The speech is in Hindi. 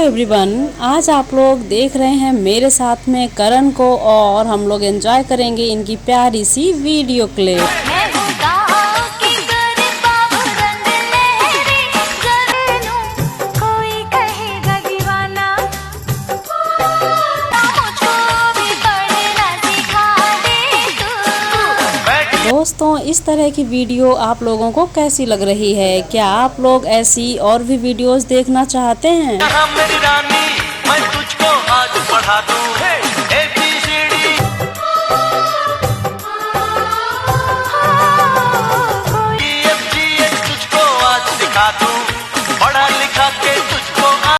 एवरीवन, आज आप लोग देख रहे हैं मेरे साथ में करण को और हम लोग एंजॉय करेंगे इनकी प्यारी सी वीडियो क्लिप। दोस्तों, इस तरह की वीडियो आप लोगों को कैसी लग रही है? क्या आप लोग ऐसी और भी वीडियोस देखना चाहते हैं? मेरी रानी, मैं तुझको आज पढ़ा दूं ABCD। EFGH तुझको आज सिखा दूं, पढ़ा लिखा के